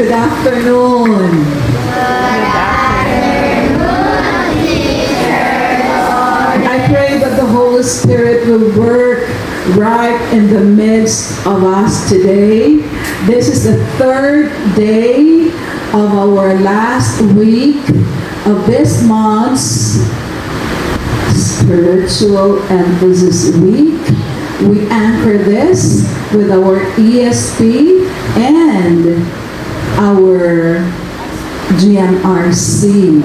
Good afternoon. I pray that the Holy Spirit will work right in the midst of us today. This is the third day of our last week of this month's Spiritual Emphasis Week. We anchor this with our ESP and our GMRC.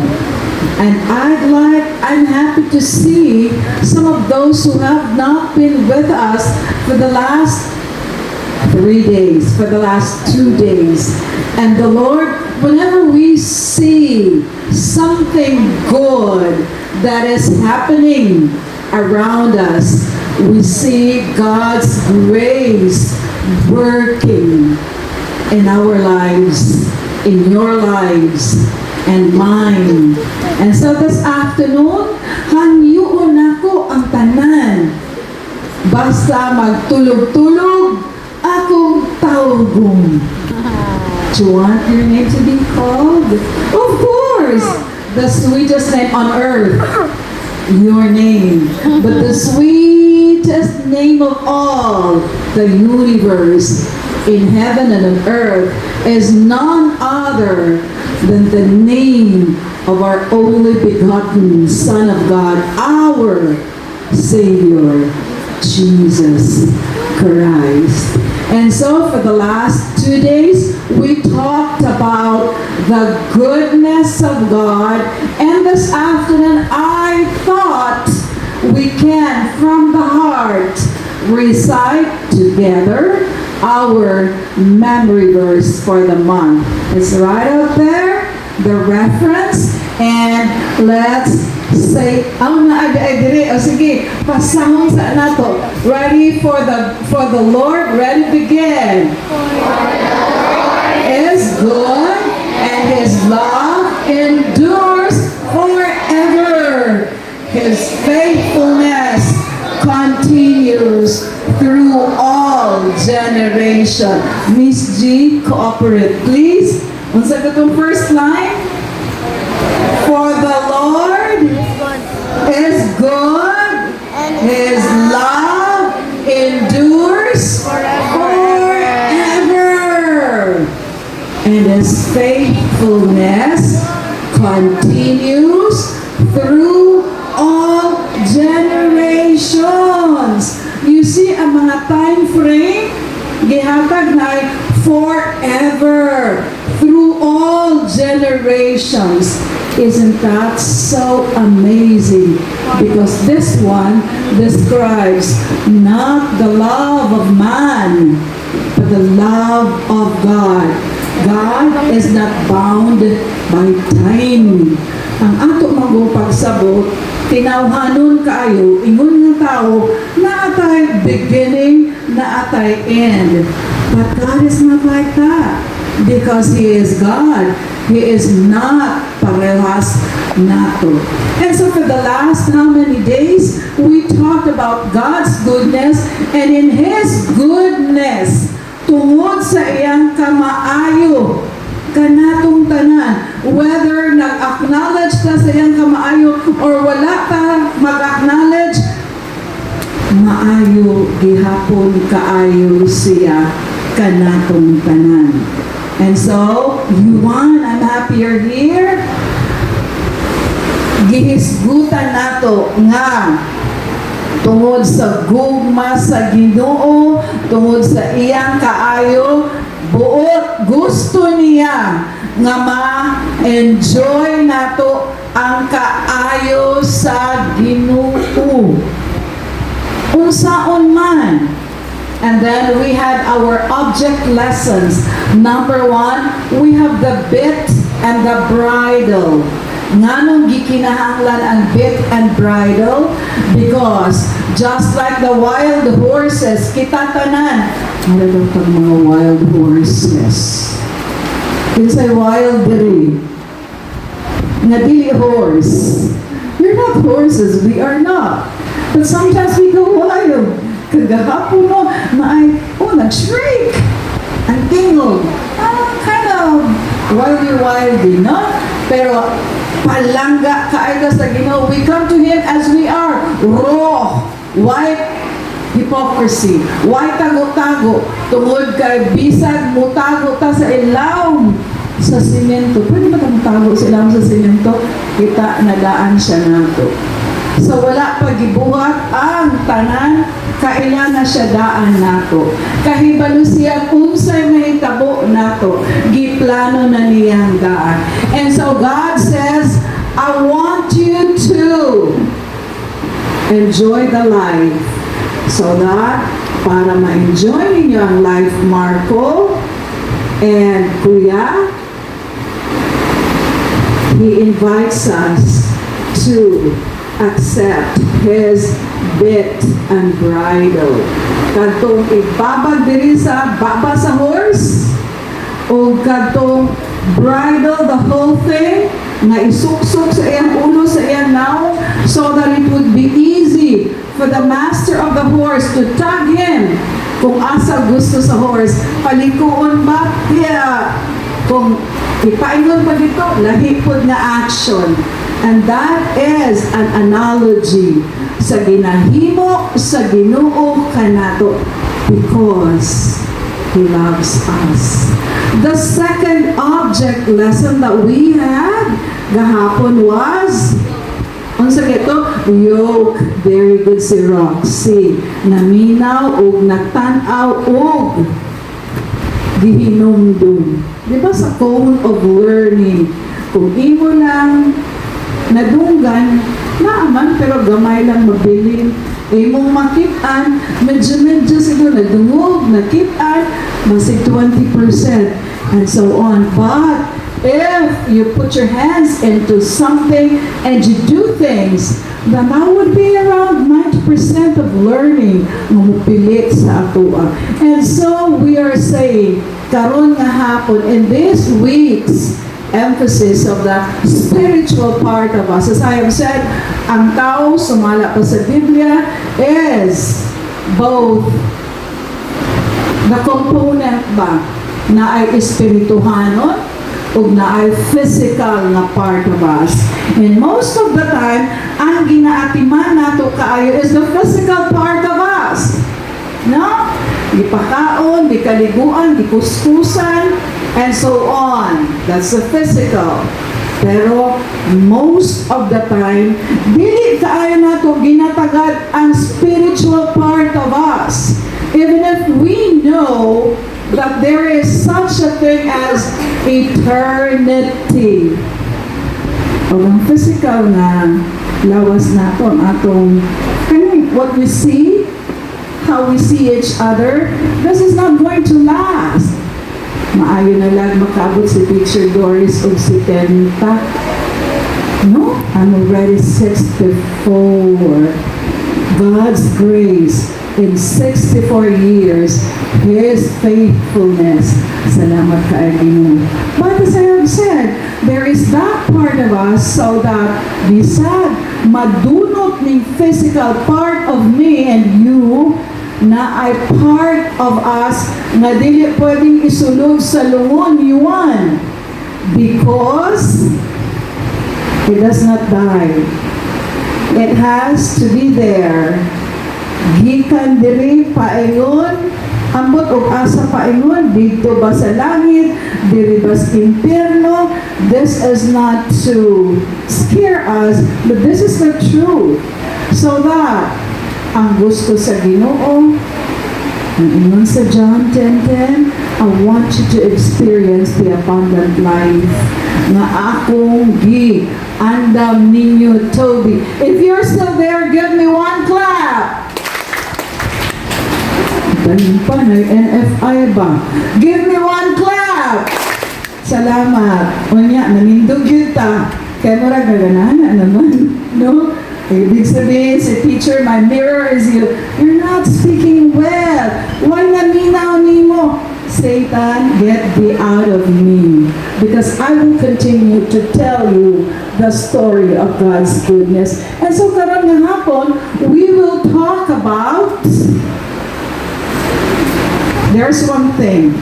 And I'm happy to see some of those who have not been with us for the last 3 days, for the last 2 days. And the Lord, whenever we see something good that is happening around us, we see God's grace working in our lives, in your lives, and mine. And so this afternoon, hanyuon ako ang tanan. Basta magtulog-tulog, akong tawagong. Do you want your name to be called? Of course! The sweetest name on earth. Your name. But the sweetest name of all, the universe, in heaven and on earth, is none other than the name of our only begotten Son of God, our Savior, Jesus Christ. And so for the last 2 days, we talked about the goodness of God. And this afternoon, I thought we can, from the heart, recite together our memory verse for the month. It's right out there, the reference, and let's say, sige, pasahon sa nato. Ready for the Lord? Ready, begin. Is good, and His love endures forever. His faithfulness continues through all generation. Miss G, cooperate, please. Unsa ka tong first line? For the Lord is good, His love endures forever, and His faithfulness continues through all generations. You see, ang mga time frame, gihatag na ay forever, through all generations. Isn't that so amazing? Because this one describes not the love of man, but the love of God. God is not bound by time. Ang ato magpagsabot, tinawhanon kayo, ingon nga tao, na atay beginning, na atay end. But God is not like that. Because He is God. He is not parehas nato. And so for the last how many days, we talked about God's goodness, and in His goodness, tungod sa iyang kamaayo, kanatong tanan, whether nag-acknowledge ta sa iyang kamaayo or wala ta mag-acknowledge, maayo gihapon kaayo siya kanatong tanan. And so, Yuan, I'm happy you're here. Gihisgutan nato nga tungod sa gugma sa Ginoo, tungod sa iyang kaayo, buot gusto niya nga ma-enjoy nato ang kaayo sa Ginoo. Unsaon man. And then we had our object lessons. Number 1, we have the bit and the bridle. Nganong gikinahanglan ang bit and bridle? Because just like the wild horses, kita tanan. Ano daw itong mga wild horses? It's a wild diri. Nga dili horse. We're not horses, we are not. But sometimes we go wild. Kagahapon mo, nag-shriek. Ang tingog. Kind of wildy, no? Pero palangga kaayo sa Ginoo. We come to Him as we are, raw, white hypocrisy, white tago-tago, tungod kay bisag mutago ta sa ilawom sa simento. Pwede ba itong tago sa ilawom sa simento? Kita nagaan siya nato. So wala pagibuhat ang tanan, kailangan siya daan nato. Kahibalo siya unsay mahitabo nato, giplano na niyang daan. And so God says, I want you to enjoy the life. So that, para ma-enjoy ninyo ang life, Marco and Kuya, He invites us to accept His bit and bridle. Kadtong ibabag diri sa baba sa horse, o kadtong bridle the whole thing, na isuksok sa iyang ulo, sa iyang naong, so that it would be easy for the master of the horse to tag him kung asa gusto sa horse. Palikuon ba? Yeah. Kung ipaingon pa dito, lahipod na action. And that is an analogy sa ginahimo sa Ginoo kanato because He loves us. The second object lesson that we had gahapon was unsa ito? Yoke. Very good si Roxy. Naminaw o nagtanaw o gihinumdum. Di ba sa cone of learning, kung imo lang nadunggan, naaman pero gamay lang mabilin. Imong makitaan, medyo siguro nadungog, nakitaan, masig 20%, and so on. But if you put your hands into something and you do things, then that would be around 90% of learning mamupilit sa atua. And so we are saying, karon nga hapon, in this week's emphasis of the spiritual part of us, as I have said, ang tao, sumala pa sa Biblia, is both the component ba na ay espirituhanon o na ay physical na part of us. And most of the time, ang ginaatiman nato kaayo is the physical part of us. No? Di pakaon, di kaliguan, di kuskusan, and so on. That's the physical. Pero most of the time, dili kaayo nato ginatagad ang spiritual part of us. Even if we know that there is such a thing as eternity. O ang physical na lawas nato ang atong what we see, how we see each other, this is not going to last. Maayo na lang makabot si Teacher Doris o si Tenita. No? I'm already 64. God's grace in 64 years, His faithfulness. Salamat kaayo. But as I have said, there is that part of us so that bisag madunot ning physical part of me and you na ay part of us na dili pwedeng isulod sa lungon yuan because it does not die. It has to be there. Gikan diri paingon, ambot og asa paingon, dito ba sa langit, diri ba sa impyerno. This is not to scare us, but this is the truth. So that ang gusto sa Ginoo, ang ingon sa John 10:10, I want you to experience the abundant life na akong andam ninyo, Toby. If you're still there, give me one clap. Ganun pa, NFI ba? Give me one clap! Salamat. O niya, nanindog yun ta. Kaya mura gaganahan naman. No? Ibig sabihin, si teacher, my mirror is you. You're not speaking well. Why naminaw nimo? Satan, get thee out of me. Because I will continue to tell you the story of God's goodness. And so karon nga hapon, we will talk about, there's one thing.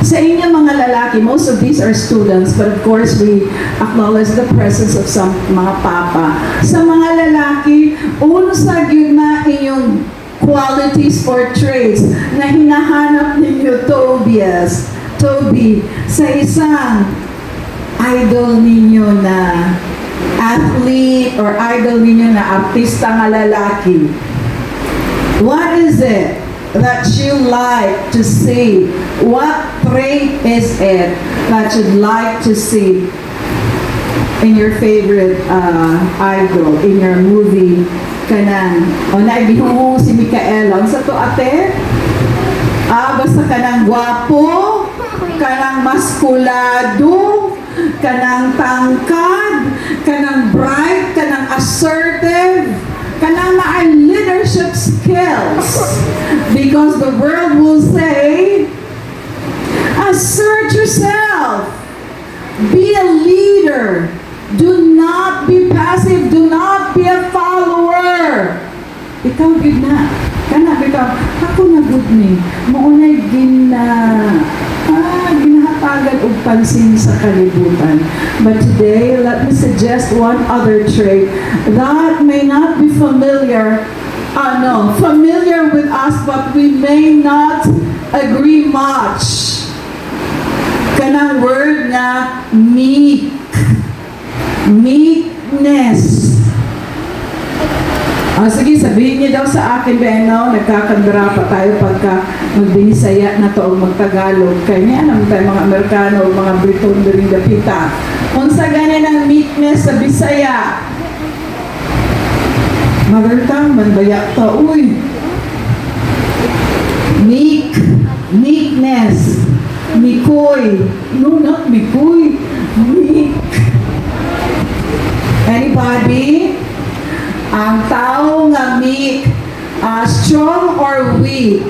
Sa inyo mga lalaki, most of these are students, but of course we acknowledge the presence of some mga papa. Sa mga lalaki, unsa gyud na inyong qualities or traits na hinahanap ninyo, Toby, sa isang idol ninyo na athlete or idol ninyo na artista nga lalaki. What is it that you like to see? What trait is it that you'd like to see in your favorite idol, in your movie? Kanang, o naibihong si Micaela. Sa to ate? Basta kanang gwapo, kanang maskulado, kanang tangkad, kanang bright, kanang assertive, kanang na leadership skills. Because the world will say, assert yourself. Be a leader. Do not be passive. Do not be a follower. Ikaw good na. Kana bitaw, ako na good ni. Maunay ginahatagan og pansin sa kalibutan. But today, let me suggest one other trait that may not be familiar with us, but we may not agree much. Kanang word na meek. Meekness. Sige, sabihin niyo daw sa akin, Beno, nagkakandara pa tayo pagka magbinisaya na to o magtagalog. Kaya niya naman tayo mga Amerikano o mga Briton during the pita. Kung sa ganin ang meekness sa Bisaya, magartang, manbayak ta, uy. Meekness. Mikoy. No, not mikoy. Meek. Anybody? Ang tao nga meek, strong or weak?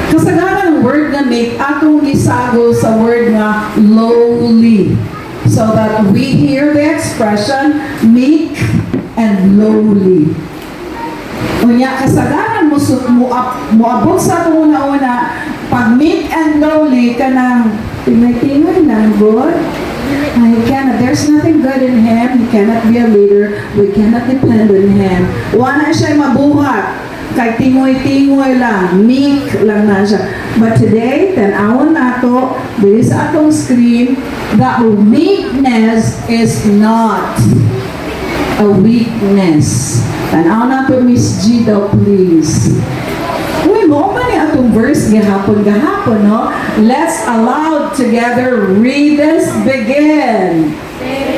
Kasagaran ng word na meek, atong gisago sa word nga lowly. So that we hear the expression meek and lowly. Unya, kasagaran mo abot sa itong una-una, pag meek and lowly ka ng tinay-tinay lang, God. There's nothing good in him. He cannot be a leader. We cannot depend on him. Wala siya mabuhat. Kay tingoy-tingoy lang. Meek lang na siya. But today, tanawon nato, this is atong screen, that meekness is not a weakness. Tanawon nato, Miss Gito, please. Uy, mo ba ni atong verse gahapon, no? Let's aloud together read this. Begin.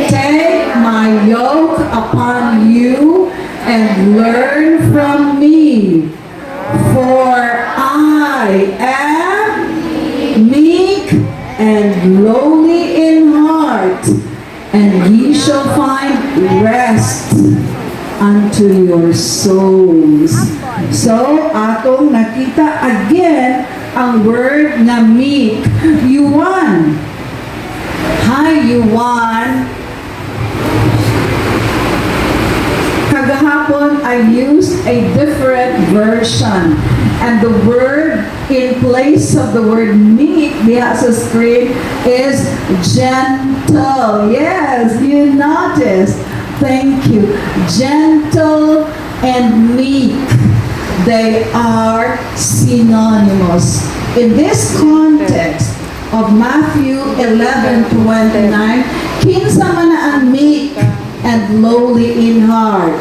Take my yoke upon you and learn from me, for I am meek and lowly in heart, and ye shall find rest unto your souls. So, atong nakita again ang word na meek. Yuan. Hi, Yuan. Kagahapon, I used a different version. And the word in place of the word meek, diha sa screen, is gentle. Yes, you noticed. Thank you. Gentle and meek. They are synonymous. In this context of Matthew 11:29, kinsa man na ang meek and lowly in heart.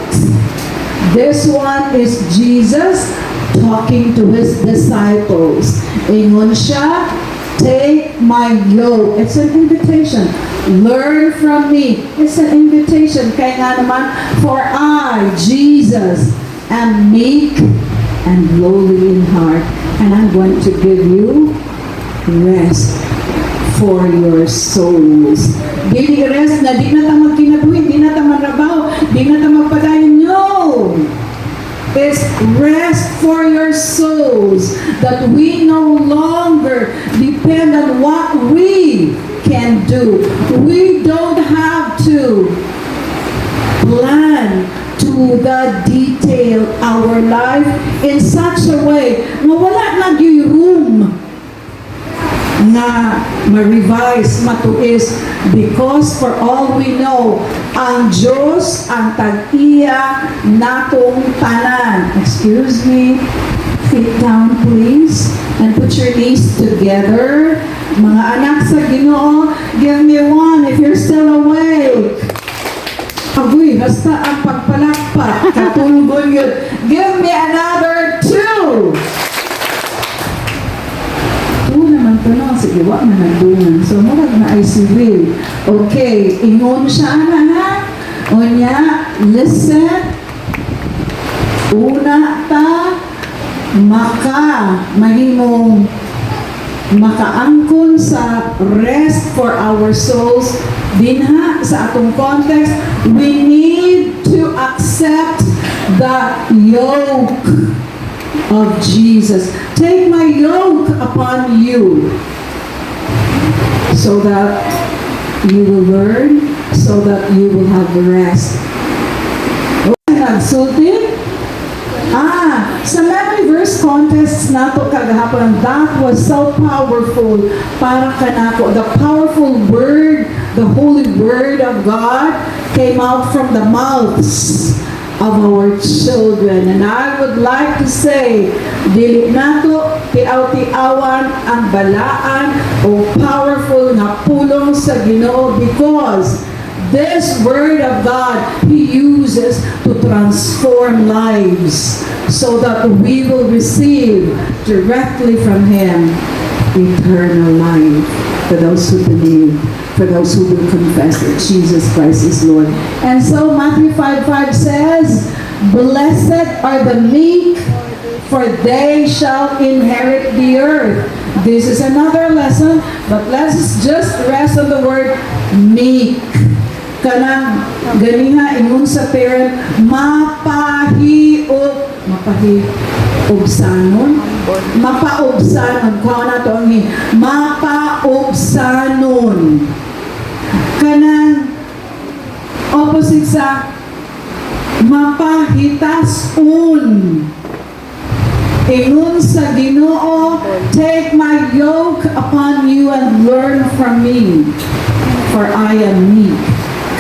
This one is Jesus talking to his disciples. Ingon siya, take my yoke. It's an invitation. Learn from me. It's an invitation. Kaya nga naman, for I, Jesus, am meek and lowly in heart, and I'm going to give you rest for your souls. Dili rest na di na ta magkinabuhi, di na ta marabaw, di na ta magpadayon. No! It's rest for your souls, that we no longer depend on what we can do. We don't have to plan to the detail our life in such a way na wala na yung room na ma-revise, matuis, because for all we know, ang Diyos ang tag-iya natong tanan. Excuse me, sit down please, and put your knees together. Mga anak sa Ginoo, give me one if you're still awake. Agoy, basta ang pagpalakpak, katulgon yun. Give me another two. Two naman to, no? Sige, wak na nagdungan. So, marag na ay civil. Okay, ingon siya na ha. O niya, listen. Una ta, mahimong makaangkon sa rest for our souls. Dinha sa atong context, we need to accept the yoke of Jesus. Take my yoke upon you so that you will learn, so that you will have rest. Nagsulti? Sa memory verse contests nato kagahapon, that was so powerful para kanako. The powerful word, the holy word of God came out from the mouths of our children. And I would like to say, dili nato tiaw-tiawan ang balaan o powerful na pulong sa Ginoo, because this word of God He uses to transform lives so that we will receive directly from Him eternal life for those who believe, for those who will confess that Jesus Christ is Lord. And so Matthew 5:5 says, "Blessed are the meek, for they shall inherit the earth." This is another lesson, but let's just rest on the word meek. Kanang ganiha ingon sa parent, mapaobsanon, kao na to ang mapaobsanon. Kanang opposite sa mapahitasun. Ingon sa Ginoo, take my yoke upon you and learn from me, for I am meek.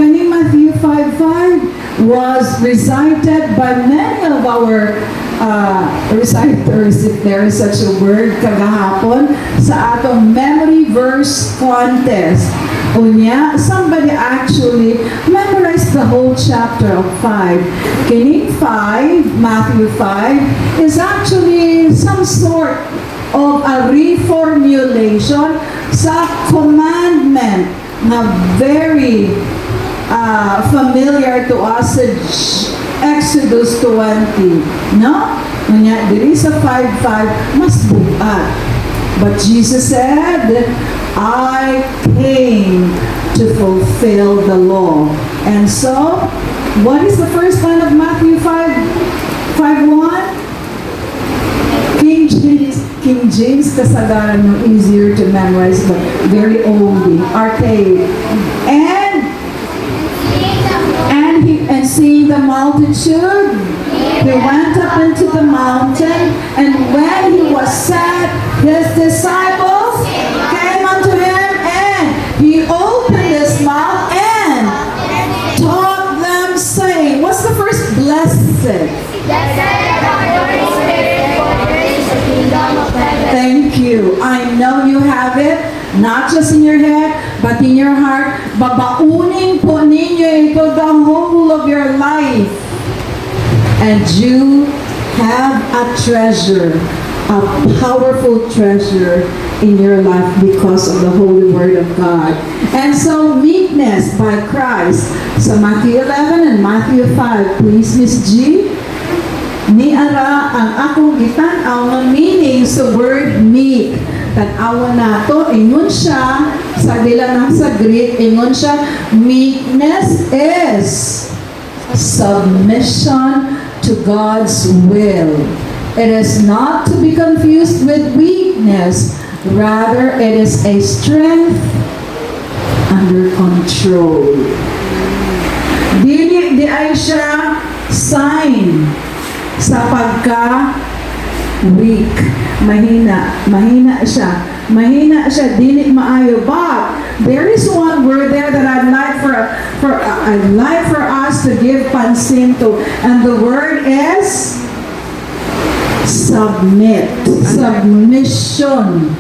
Kani Matthew 5:5 was recited by many of our reciters, if there is such a word, kagahapon sa atong memory verse contest. Unya, somebody actually memorized the whole chapter of 5. Kini 5, Matthew 5, is actually some sort of a reformulation sa commandment na very familiar to us sa Exodus 20, no? Unya, diri sa 5:5 mas bugat. But Jesus said, I came to fulfill the law. And so, what is the first line of Matthew 5:1? King James kasagaran no, easier to memorize, but very oldie, archaic. And seeing the multitude, he went up into the mountain, and when he was set, his disciples came unto him, and he opened his mouth and taught them, saying, what's the first blessed? Thank you. I know you have it, not just in your head, but in your heart. Babaunin po ninyo ito the whole of your life. And you have a treasure, a powerful treasure in your life because of the Holy Word of God. And so, meekness by Christ. So, Matthew 11 and Matthew 5. Please, Miss G. Niara ang akong gitanaw ng meaning sa word meek. Tanawa na to, ingon siya, sa dilanang sa Greek, ingon siya, meekness is submission to God's will. It is not to be confused with weakness, rather it is a strength under control. Di ay siya sign sa pagka-weak. Mahina siya. Mahina siya, dili maayo. But there is one word there that I'd like for us to give pansin to, and the word is submit. Submission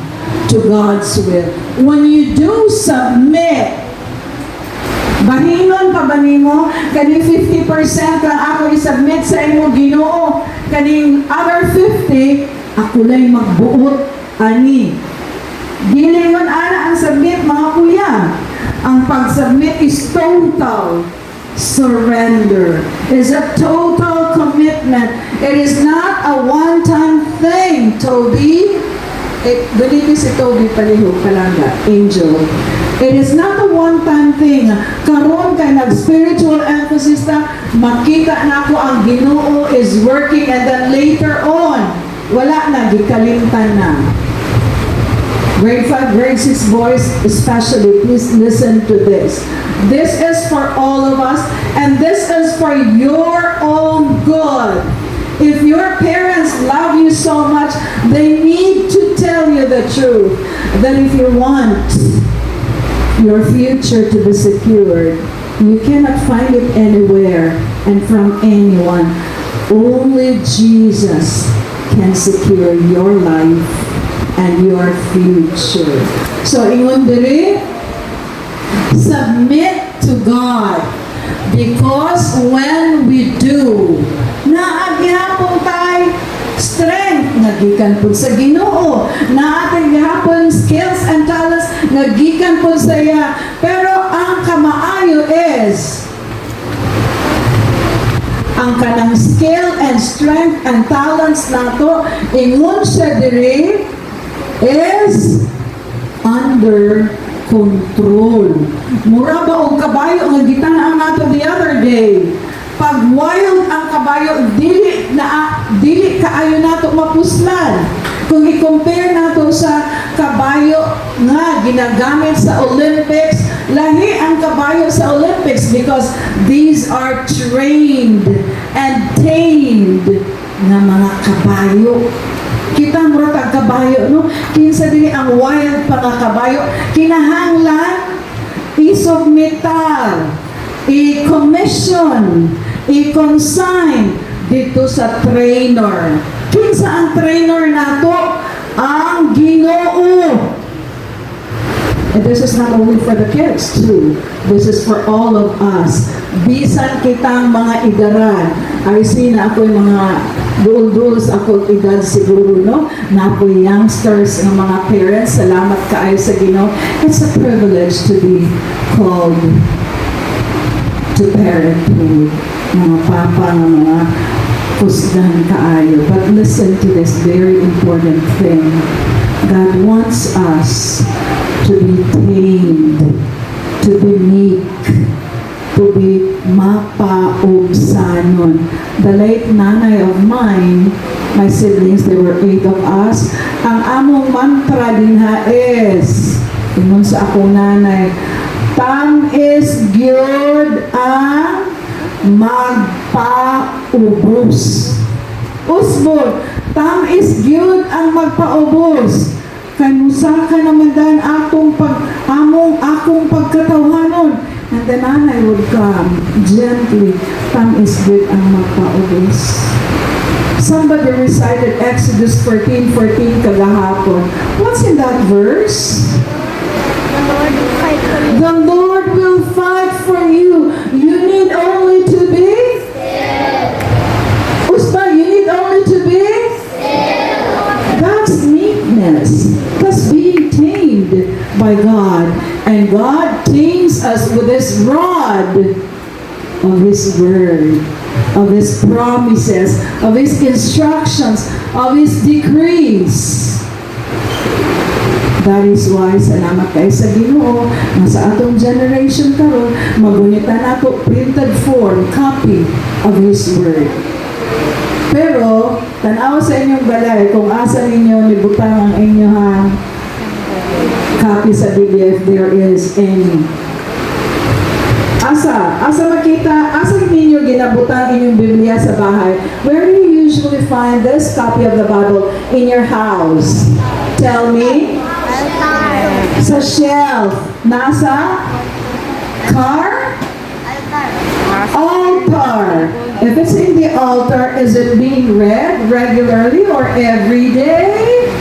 to God's will. When you do submit, bahingon pa ba nimo? Kaning 50% lang ako i-submit sa imo, Ginoo. Kaning other 50, ako lang magbuot ani. Dili man ana ang submit, mga kuya. Ang pag-submit is total surrender. It's a total commitment. It is not a one-time thing, Toby. Ganito si Toby Palihog, Palanga, Angel. It is not a one-time thing. Karon kay nag-spiritual emphasis na, makita na ako ang Ginoo is working, and then later on, wala na, gikalimtan na. Grade 5, grade 6 boys especially, please listen to this. This is for all of us, and this is for your own good. If your parents love you so much, they need to tell you the truth. That if you want your future to be secured, you cannot find it anywhere and from anyone. Only Jesus can secure your life and your future. So, ingon diri, submit to God. Because when we do, naagyapon tayo strength, nagikan po sa Ginoo. Naagyapon skills and talents, nagikan po sa iya. Pero ang kamaayo is, ang kanang skill and strength and talents nato, ingon siya diri, is under control. Mura ba og kabayo ang gitanaan nato the other day? Pag wild ang kabayo, dili kaayo nato mapuslan. Kung i-compare nato sa kabayo nga ginagamit sa Olympics, lahi ang kabayo sa Olympics because these are trained and tamed na mga kabayo. Kita mo rin kabayo, no? Kinsa dili ang wild pa nga kabayo, kinahanglan i-submitar, i-commission, i-consign dito sa trainer. Kinsa ang trainer nato? Ang Ginoo. And this is not only for the kids too. This is for all of us. Bisan kitang mga idaran. I see na ako yung mga duol-duol sa ako edad siguro, no? Na ako youngsters ng mga parents. Salamat kaayo sa Ginoo. It's a privilege to be called to parenthood. Mga papa, mga kusgahan kaayo. But listen to this very important thing. God wants us to be tamed, to be meek, to be mapaubsanon. The late nanay of mine, my siblings, there were 8 of us. Ang among mantra din ha is, ingon sa akong nanay, tam is gyud ang magpaubos. Usbon, tam is gyud ang magpaubos. Kay musaka naman dahil akong pagkatawhanon. And the nanay would come gently. Tam is good ang magpaubos. Somebody recited Exodus 14:14 kagahapon. What's in that verse? The Lord will fight for you. You need only to be still. Usba, you need only to be still. That's meekness. That's being tamed by God. And God tames us with His rod of His word, of His promises, of His instructions, of His decrees. That is why, salamat kayo sa Ginoo, na sa atong generation karon magunita nato printed form, copy of His word. Pero, tanaw sa inyong balay, kung asa ninyo nibutang ang inyong copy sa Biblia if there is any. Asa makita, asa ninyo ginabutang inyong Biblia sa bahay? Where do you usually find this copy of the Bible? In your house? Tell me. Sa shelf. Nasa car? Altar. If it's in the altar, is it being read regularly or every day?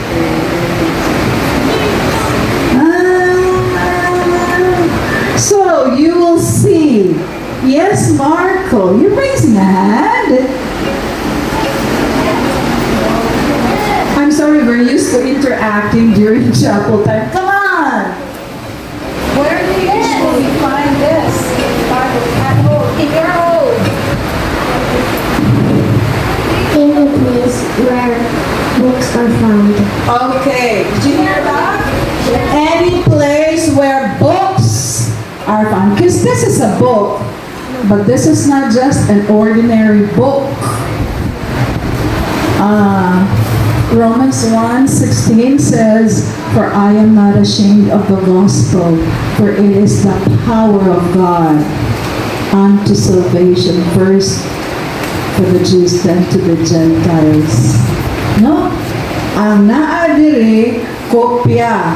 So you will see. Yes, Marco, you're raising a hand. I'm sorry, we're used to interacting during chapel time. Come on! Where do you usually find this? Bible at home, in your home. In the place where books are found. Okay, did you hear that? Any place where books are found. Because this is a book, but this is not just an ordinary book. Romans 1:16 says, "For I am not ashamed of the gospel, for it is the power of God unto salvation, first for the Jews, then to the Gentiles." No? Ang naadiri, kopya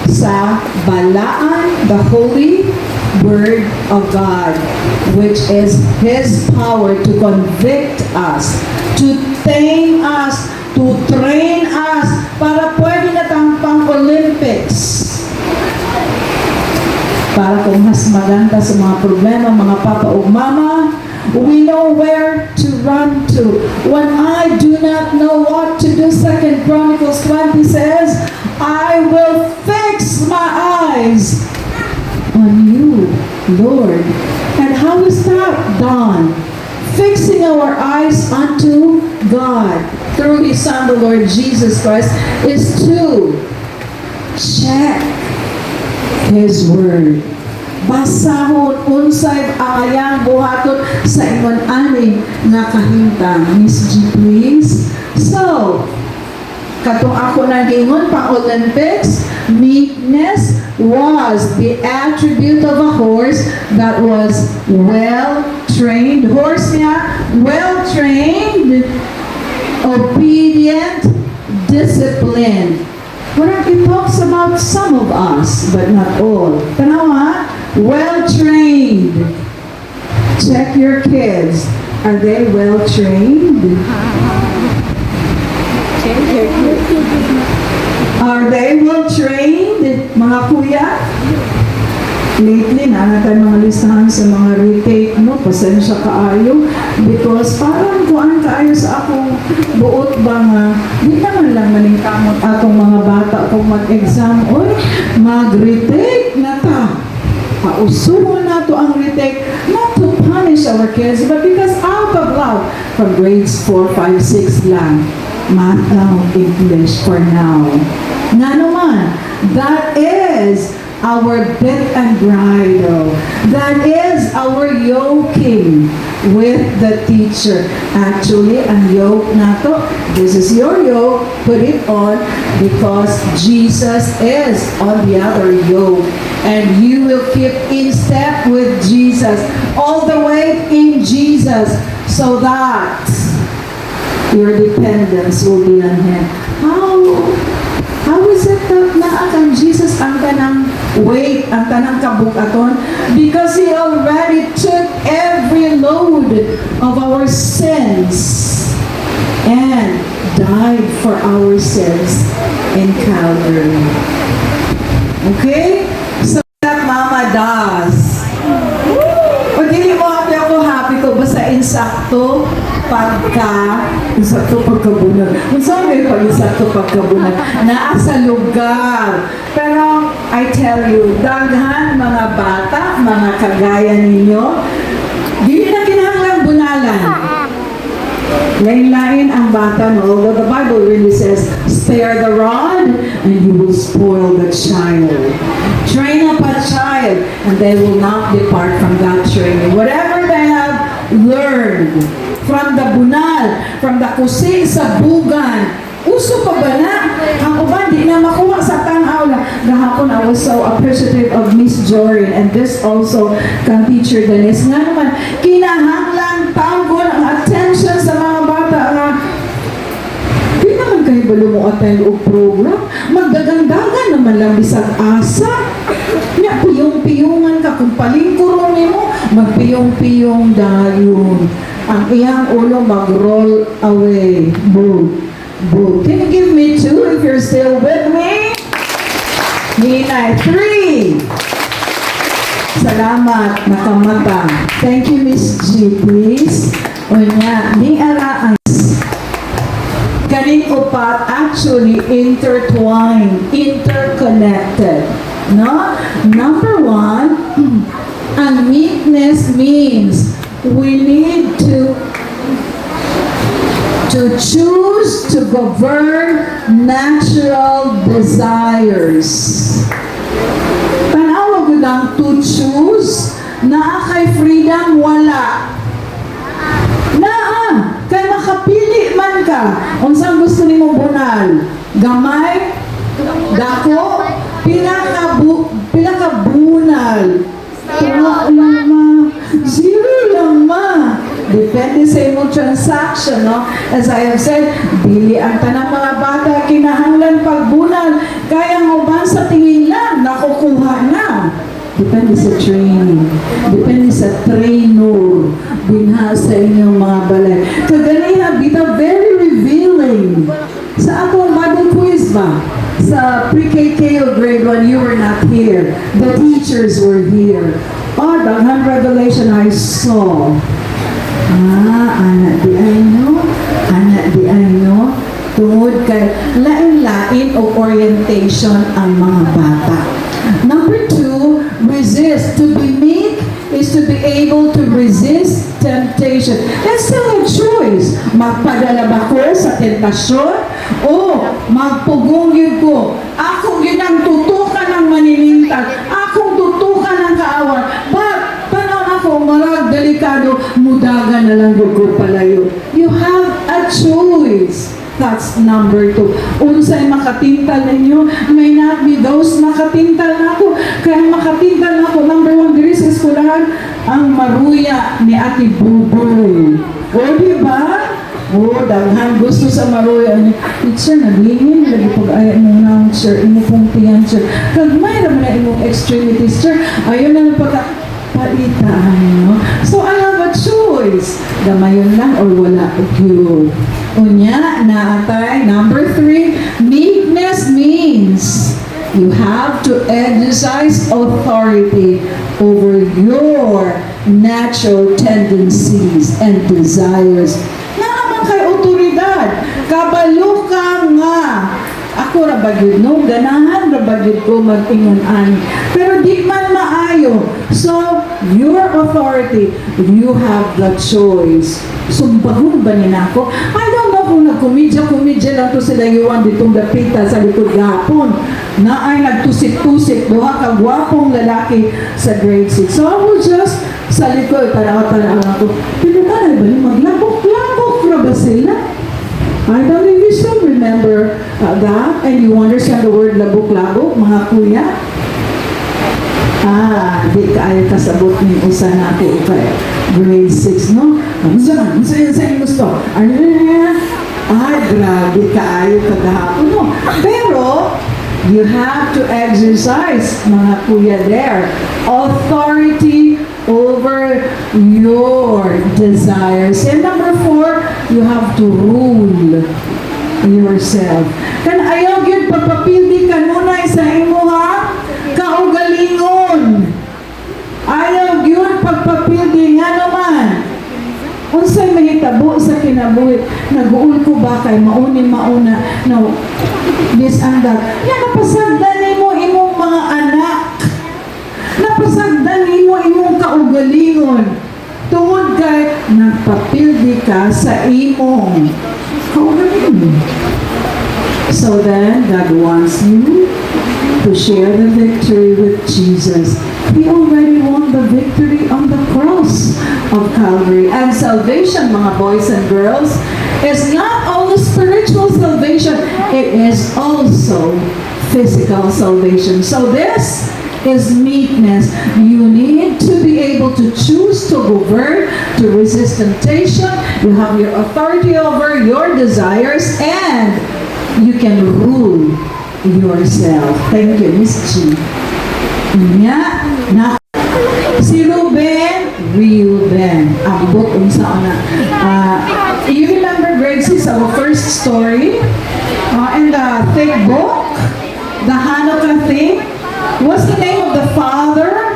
sa balaan, the holy word of God, which is His power to convict us, to tame us, to train us, para pwede na tayong pang-Olympics. Para kung mas maganda sa mga problema, mga papa o mama, we know where to run to. When I do not know what to do, 2 Chronicles 20 says, I will fix my eyes on you, Lord. And how is that done? Fixing our eyes unto God through His Son, the Lord Jesus Christ, is to check His Word. Basahon unsay ayang buhaton sa ingon ani nga kahimtang. Miss G, please. So, katong ako nagingon pang Olympics, meekness was the attribute of a horse that was well-trained. Horse niya, well-trained, obedient, disciplined. Well, it talks about some of us, but not all. Tanawa, well-trained. Check your kids. Are they well-trained? Are they well-trained, mga kuya? Lately, natatay mga listahan sa mga retake mo, pasensya kaayo, because parang kuan kaayo sa akong buot ba nga, di naman lang maningkamot atong mga bata kung mag-exam, oy, mag-retake na ta. Pausuhon na to ang retake, not to punish our kids, but because out of love, from grades 4, 5, 6 lang, math now, English for now. Nga naman, that is our bit and bridle. That is our yoking with the teacher. Actually, ang yoke nato, this is your yoke, put it on because Jesus is on the other yoke. And you will keep in step with Jesus, all the way in Jesus, so that your dependence will be on Him. How is it that naakang Jesus ang tanang weight, ang tanang kabukaton? Because He already took every load of our sins and died for our sins in Calvary. Okay? So that Mama does. O dili mo happy ko basta insakto pagkabunag. Kung saan may pag-insakto pagkabunag, naa sa lugar. Pero, I tell you, daghan mga bata, mga kagaya ninyo, di na kinahanglang bunalan. Lain-lain ang bata, no? Although the Bible really says, spare the rod, and you will spoil the child. Train up a child, and they will not depart from that training. Whatever they have learned, from the bunal, from the kusing sa bugan, uso pa ba na? Ang uban, di na makuha sa tanaw na. Gahapon, I was so appreciative of Miss Jorin, and this also kang Teacher Denise. Nga naman, kinahanglang tawgon ang attention sa mga bata na di naman kayo di ba mo attend og program? Magdagandagan naman lang bisag asa. Nya piyong-piyongan ka kung palingkuron nimo, magpiyong-piyong dayon. Ang iyang ulo mag-roll away. Boom. Boom. Can you give me 2 if you're still with me? Hinay. 3. Salamat, nakamata. Thank you, Miss G, please. O niya, ni araan. Kaning upat actually intertwined, interconnected. No? Number 1, ang meekness means we need to choose to govern natural desires. Tanawa ko lang to choose na kay freedom wala. Naa, kay makapili man ka. Unsang gusto nimo bunal? Gamay? Dako? Pila ka bunal? Tuwa lang ma. Zero lang ma. Depende sa imong transaction, no? As I have said, dili ang tanang mga bata kinahanglan pagbunal. Kaya ang uban sa tingin lang, nakukuha na. Depende sa training. Depende sa trainer. Binha sa inyong mga balay. Kaganiha, bita very revealing. Sa atong Bible quiz ba? Sa pre-KK o grade 1, you were not here. The teachers were here. Oh, daghan revelation I saw. Anak di ay no, tungod kay lain-lain o orientation ang mga bata. Number 2, resist. To be meek is to be able to resist temptation. That's still a choice. Magpadala ba ko sa tentasyon o magpugong yun ko? Akong yun ang tutukan ng manilintal. Akong tutukan ng kaawar. Marag delikado, mudagan na lang ko palayo. You have a choice. That's number 2. Unsay makatintal ninyo, may not be those makatintal na ako. Kaya makatintal na ako. Number 1, diri sa eskulahan, ang maruya ni Ate Buboy. O, diba? O, daghan gusto sa maruya niya. Teacher, naglingin, lagi pag-aya mo na, sir, imo pong tiyan, sir. Kagmay naman na imong extremities, sir. Ayun na paitaan, no? So, I have a choice. Gamayon lang or wala yun. Unya, naatay. Number 3, meekness means you have to exercise authority over your natural tendencies and desires. Naman kay otoridad. Kabalo ka nga. Ako rabagid no, ganahan rabagid ko mag-ingon-ani. Pero di man maayo. So, your authority, you have the choice. Sumbahon ba nila ako? I don't know kung nagkumidya lang to sila iwan ditong dapita sa likod gapon. Na ay nagtusik-tusik, duha ka gwapong lalaki sa grade 6. So, I will just sa likod, tanaw-tanaw ako. Pinagkanay ba yung maglabok-labok na ba sila? I don't know if you still remember that and you understand the word labok-labok, mga kuya. Di kaayo kasabot ni usa na ako kay grade 6, no? Ano sa'yo gusto? Grabe kaayo kagahapon, no? Pero, you have to exercise, mga kuya there, authority over your desires. And number 4, you have to rule yourself. Kan ayaw yun, pagpapildi ka muna sa imo ha, kaugalingon. Ayaw yun, pagpapildi nga naman. Unsay mahitabo sa kinabuhi, nag-uul ko ba kay mauna, no, this and that. Yan, napasagdan mo imong mga anak. Napasagdan mo imong kaugalingon. Tungod kay nagpapildi ka sa imong kaugalingon. So then, God wants you to share the victory with Jesus. He already won the victory on the cross of Calvary. And salvation, mga boys and girls, is not only spiritual salvation, it is also physical salvation. So this is meekness. You need to be able to choose to govern, to resist temptation. You have your authority over your desires, and you can rule yourself. Thank you, Miss G. Nya, na si Reuben, abot unsa na. You remember grade 6, our first story? In the thick book, the Hanukkah thing? What's the name of the father?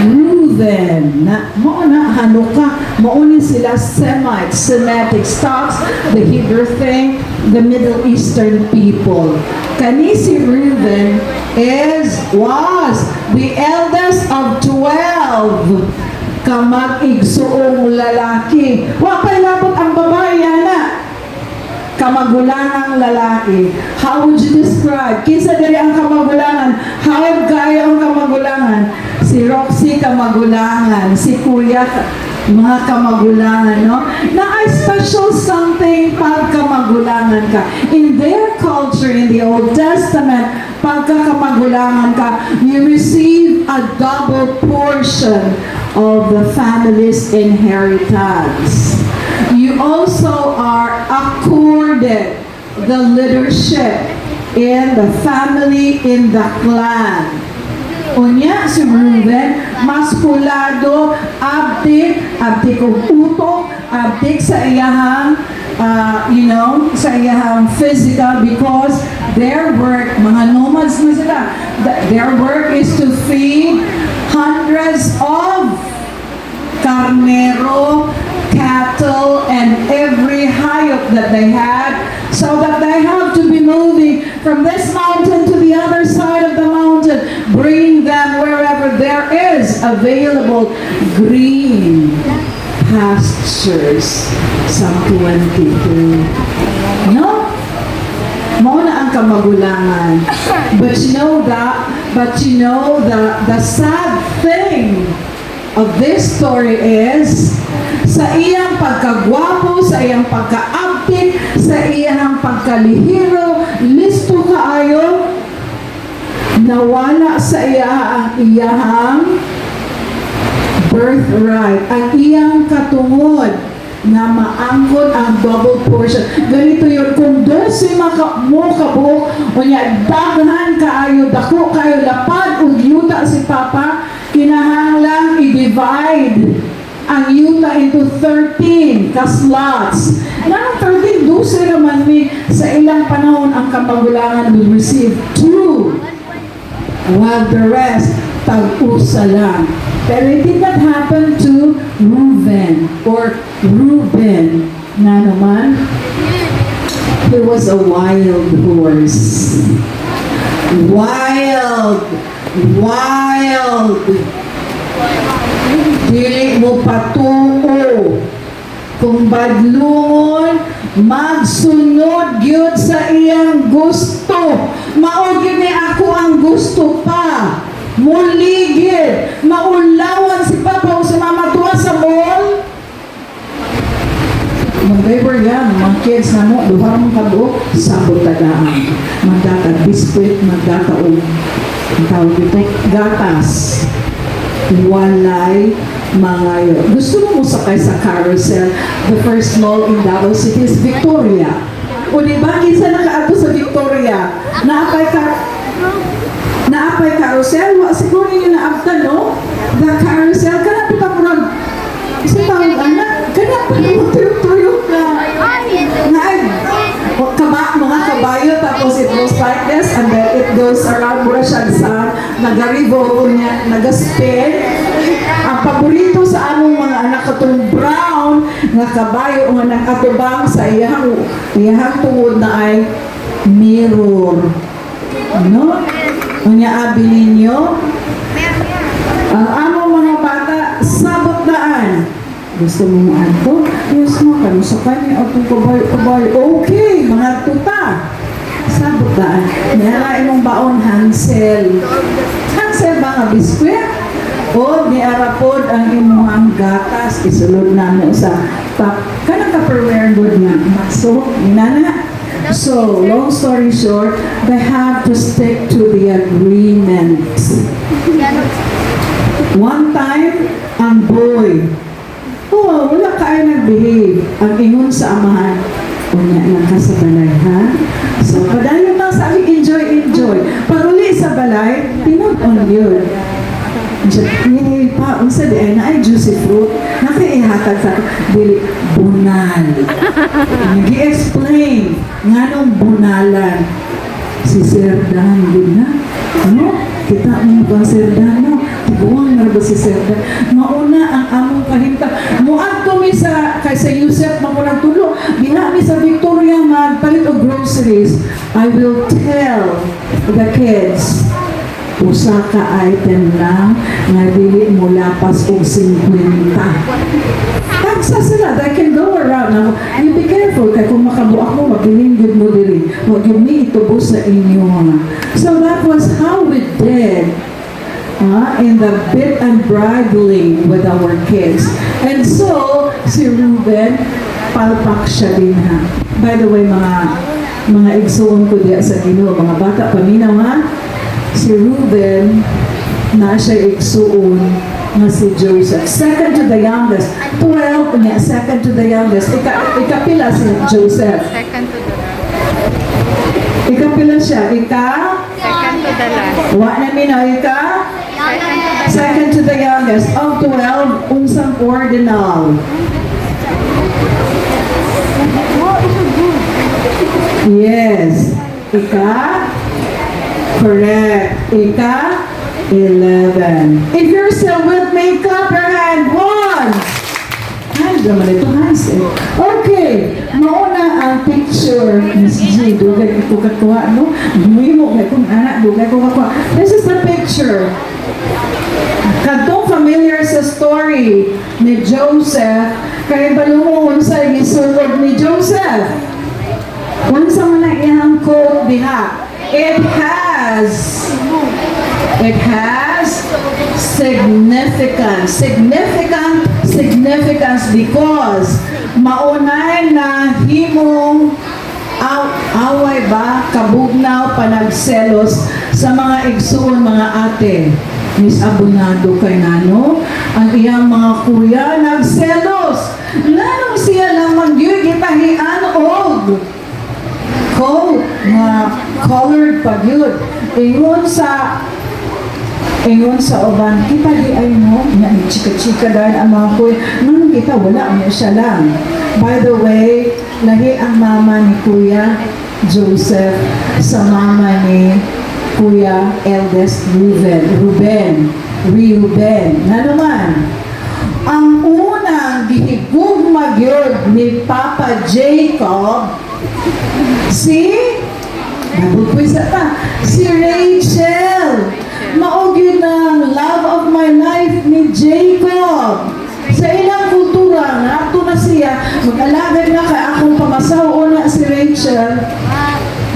Reuben. Mauna Hanukkah, mauna sila Semitic stocks, the Hebrew thing, the Middle Eastern people. Kani si Reuben was the eldest of 12 kamag-igsuong lalaki. Wa pa'y labot ang babae na kamagulangang lalaki. How would you describe? Kinsa diri ang kamagulangan? How kaya ang kamagulangan? Si Roxy kamagulangan, si Kuya mga kamagulangan, no? Na ay special something pag kamagulangan ka. In their culture, in the Old Testament, pagka kamagulangan ka, you receive a double portion of the family's inheritance. You also are accorded the leadership in the family, in the clan. Unya si Reuben, maskulado, abdik kong utok, abdik sa iyahang, sa iyahang physical, because their work, mga nomads na sila, their work is to feed hundreds of carnero, cattle, and every hayop that they had, so that they have to be moving from this mountain to the other side of the mountain, bring them wherever there is available green pastures. Psalm 23. No? Mauna ang kamagulangan. But you know the sad thing of this story is, sa iyang pagkagwapo, sa iyang pagkaabtik, sa iyang pagkalihiro, listo kaayo, nawala sa iya ang iyang birthright, ang iyang katungod na maangkon ang double portion. Ganito yun, kung 12 mo kabuok, unya daghan kaayo, dako kayo, lapad, ug yuta si Papa, kinahanglang i-divide ang yuta into 13 ka-slots. Nang 13, 12 naman mi, sa ilang panahon ang kamagulangan will receive 2, while the rest, tag-usa lang. Pero it did not happen to Reuben or Reuben na naman. He was a wild horse. Wild! Dili mo patuo. Kung badlungon, magsunod gyud sa iyang gusto. Mao gyud ni ako ang gusto pa. Muligid, maulawan si Papa o si Mama tuwa sa mall. Mag-labor yan, mga kids na mo, duha mong kabuok, sabot tagaan. Magdata biskuit, magdata o ang tawag dito, gatas. Walay mangayo. Gusto mo sakay sa carousel? The first mall in Davao City is Victoria. O diba, kinsa nakaato sa Victoria? Naapay carousel? Wa siguro yun naabta, no? The carousel, kanang pitamurag. Isa tawag, anak, kanang tuyok-tuyok na. Mga kabayo, tapos it goes like this, and then it goes around mura siya sa nagaribo niya, nagaspin. Ang paborito sa among mga anak katong brown nga kabayo nga nakatubang sa iyang tungod na ay mirror. No? Unya abi ninyo, ang among mga bata sabot daan. Gusto mo mo ato? Yes mo, kano sa kanya atong kabayo. Okay, mga tuta. Sabot daan. Niharain mong baon, Hansel. Hansel ba nga biskwit? O niarapod ang imuhang gatas. Isulod na mo sa top. Kanang ka-perware good nga. So, inana. So, long story short, they have to stick to the agreement. One time, ang boy, wala kayo nag-behave. Ang ingon sa amahan, unya lang ka sa balay, ha? So, padayon lang sa akin, enjoy. Pag uli sa balay, tinud-on yun. Yay, pa, unsa di ay na ay juicy fruit. Nakaihatag sa dili bunal. Nag-i-explain nga nung bunalan. Si Sir Dan, din na. Ano? Kita mo ba Sir Dan, no? Tiguang na ba si Sir Dan? Mauna ang among kahimta. Muad ko mi sa, kay sa Yusef, makunang tulo. Diha mi sa Victoria, magpalit o groceries. I will tell the kids, usa ka item lang nga dili mo lapas og 50. Taksa sila, they can go around. Now, you be careful kay kung makabuak mo, magiling gud mo diri. Wag yun mi itubos sa inyo. So that was how we did in the bit and bridling with our kids. And so, si Ruben, palpak siya din ha. By the way, mga igsoon ko diya sa Ginoo, mga bata paminaw ha. Si Ruben, na siya igsuon nga si Joseph. Second to the youngest. 12 niya, second to the youngest. Ikapila si Joseph. Second to the last. Ikapila siya. Second to the last. Wa na minaw, second to the youngest. Of 12, unsang ordinal. Yes. Correct. 11. If you're still with me, clap your hand. 1. Ay, naman ito, hands eh. Okay. Mauna ang picture. Miss G, dugay ko katuwa, no? Muhimo kay kung anak, dugay ko katuwa. This is the picture. Kadtong familiar sa story ni Joseph, kay balungon sa gisulod ni Joseph. Unsa man ang iyang quote diha? It has significance because maunay na himong away ba kabugnaw panagselos sa mga igsuon mga ate. Miss Abunado kay nano ang iyang mga kuya nagselos. Nanong siya lang magyud gitahian og coat nga colored pag yun. Ingon sa uban, kita di ay mo, na chika-chika dahil ang mga kuya, nang kita, wala mo siya lang. By the way, lahi ang mama ni Kuya Joseph sa mama ni Kuya eldest Ruben. Na naman, ang unang gihigugma gyud ni Papa Jacob, si Rachel. Maog yun ang love of my life ni Jacob. Sa ilang kultura, nato na siya, mag-alagay na kay akong pamasaw na si Rachel.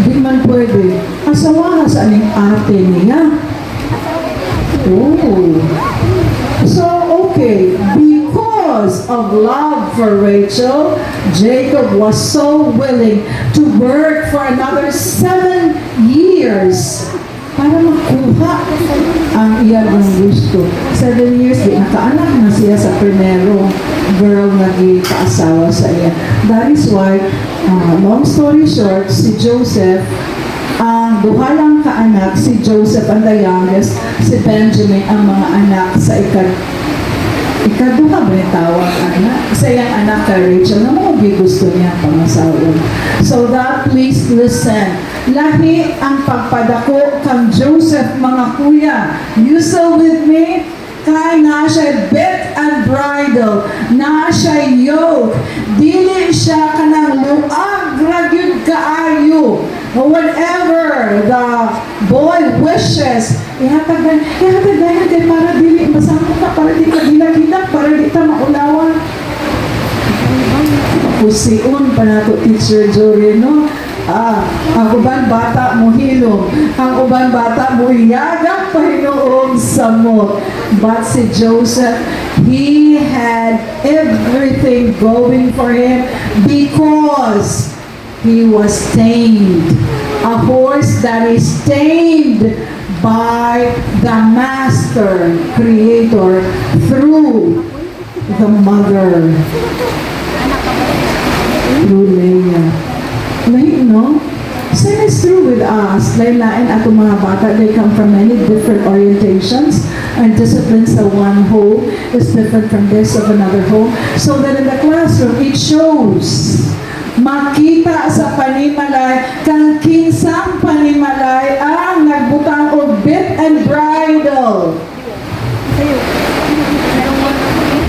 Di man pwede. Asawa sa aning ate niya. Oh. So, okay. Because of love for Rachel, Jacob was so willing to work for another 7 years para makuha ang iyang gusto. 7 years, di nakaanak na siya sa primero girl na ipaasawa sa iya. That is why, long story short, si Joseph, ang duha lang kaanak, si Joseph ang the youngest, si Benjamin ang mga anak sa ikaduha ba yung tawag anak? Sa iyang anak kay Rachel na mga gusto niya pangasawon. So that, please listen. Lahi ang pagpadako kang Joseph mga kuya. You still with me? Kay na siya bit and bridle. Na siya yoke. Dili siya kanang luag ragyod kaayo. Whatever the boy wishes, ihatag na kay para dili masama ka, para di ka gilak-gilak, para di ka maulawan. Pusiun pa na to, Teacher Jory, no? Ang uban bata mo hilom, ang uban bata mo iyagak pahinoong samot. But si Joseph, he had everything going for him because he was tamed. A horse that is tamed by the master, creator, through the mother, through Leah. Lahi, no? Same is true with us. Lain-lain ato mga bata, they come from many different orientations and disciplines. The one home is different from this of another home. So that in the classroom, it shows. Makita sa panimalay, kang kinsang panimalay ang nagbutang og bit and bridle.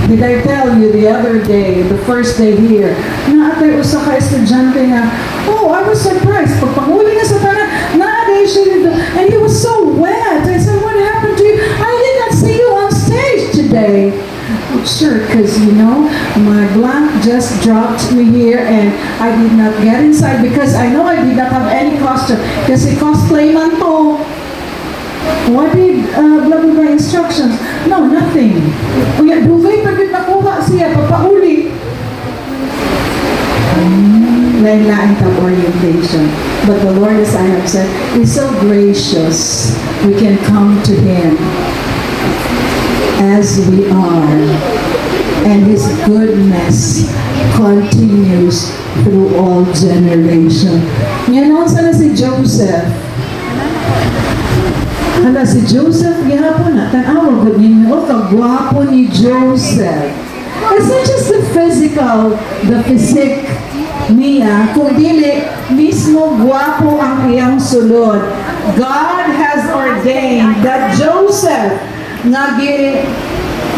Did I tell you the other day, the first day here, na atay usa ka estudyante nga, oh, I was surprised. Pagpanguli nga sa tanan, na-aday siya nito, and he was so wet. I said, what happened to you? I did not see you on stage today. Oh, sure, because, you know, my blank just dropped me here, and I did not get inside because I know I did not have any costume. Kasi cosplay man to. What did blah blah blah instructions? No, nothing. Kuya, dugay pagkat nakuha siya, papauli. Lain-lain ka orientation. But the Lord, as I have said, is so gracious. We can come to Him as we are. And His goodness continues through all generation. Ngayon, sana si Joseph. Hala, si Joseph, gihapon na, tanawa ko ninyo, kagwapo ni Joseph. It's not just the physical, the physique niya, kundi mismo gwapo ang iyang sulod. God has ordained that Joseph, nga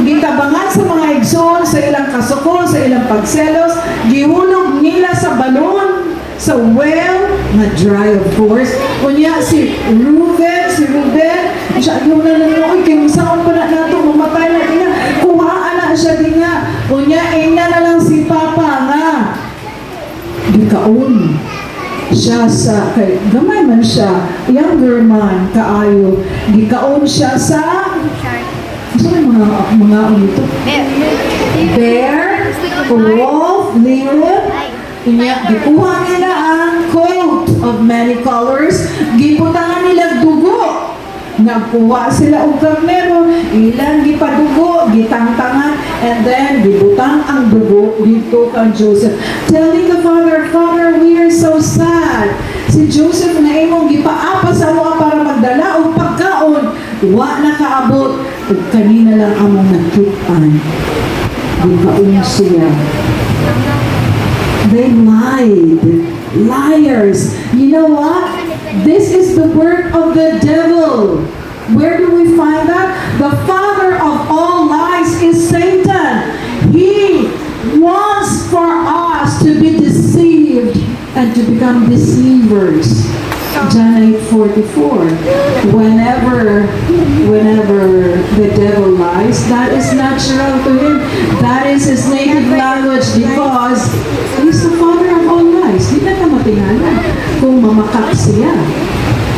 gitabangan sa mga igsoon, sa ilang kasukol, sa ilang pagselos, gihulog nila sa balon, sa well, na dry of course. Kunya si Ruben, siya yung nananoy, kaya saan pa na nato, mamatay na niya, kuhaan na siya din nga. Kunya, ina na lang si Papa nga. Gikaon siya sa, kay, gamay man siya, younger man, kaayo. Gikaon siya sa, saan yung mga ito? Bear, wolf, leon. Kanya, gikuha nila ang coat of many colors, giputangan nila dugo. Nagkuha sila og karnero, ilang gipadugo, gitangtangan, and then gibutang ang dugo dito kang Joseph. Telling the father, Father, we are so sad. Si Joseph na imong gipaapa sa mga para magdala og pagkaon, wa na kaabot, ug kanina lang among nakitaan. Gikaon siya. They lied. Liars. You know what? This is the work of the devil. Where do we find that? The father of all lies is Satan. He wants for us to be deceived and to become deceivers. John 8:44. Whenever the devil lies, that is natural to him. That is his native language because he's the father of all lies. Di na matingala kung mamakak siya.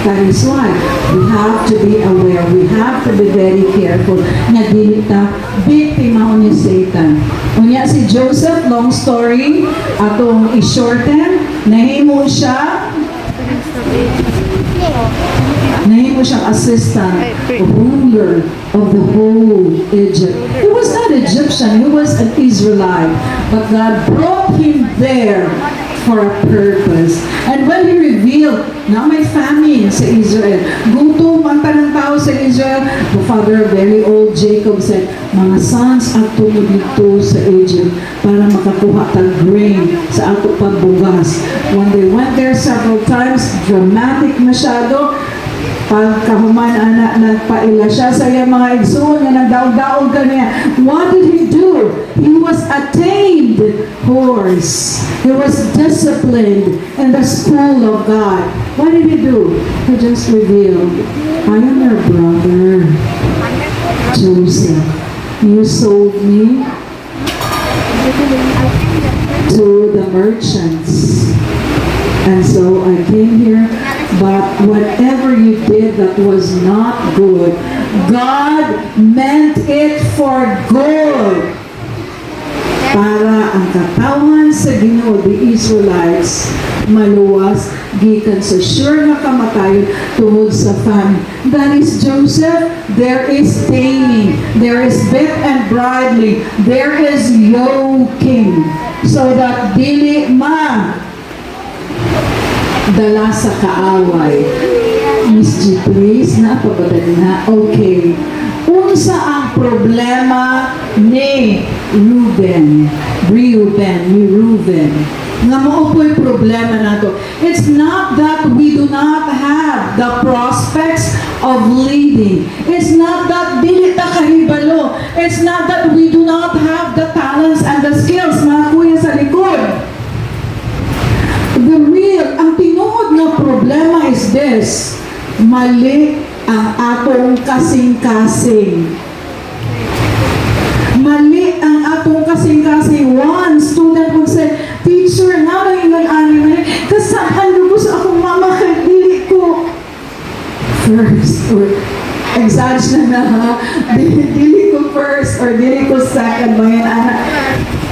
That is why we have to be aware. We have to be very careful. Nga dili ta biktima ni Satan. Unya si Joseph, long story, atong i-shorten, nahimo siyang assistant, ruler of the whole Egypt. He was not Egyptian, he was an Israelite. But God brought him there for a purpose. And when He revealed, na may famine sa Israel, gutom ang tanang tao sa Israel, the father of very old Jacob said, mga sons ato mo dito sa Egypt para makakuha tag grain sa ato pagbugas. When they went there several times, dramatic masyado, pagkahuman anak nagpaila siya sa iyang mga igsoon nga nagdaog-daog kaniya. What did he do? He was a tamed horse. He was disciplined in the school of God. What did he do? He just revealed, I am your brother, Joseph. You sold me to the merchants. And so I came here, but whatever you did that was not good, God meant it for good. Para ang katawan sa Ginoo, the Israelites, maluwas, gikan sa sure nga kamatayon tungod sa famine. That is Joseph. There is taming. There is bit and bridling. There is yoking. So that dili dala sa kaaway. Miss G, please, napapadali na. Okay. Unsa ang problema ni Reuben? Ni Reuben. Nga mo po'y problema nato. It's not that we do not have the prospects of leading. It's not that dili ta kahibalo. It's not that we do not have the talents and the skills, mga kuya sa likod. Ang tinuod na problema is this: mali ang atong kasing-kasing. Mali ang atong kasing-kasing. One student would say, "Teacher, nga lang ingon ani man, kasaan lubos akong mama kay dili ko first or exaggerate na ha, dili ko first or dili ko second, mga anak."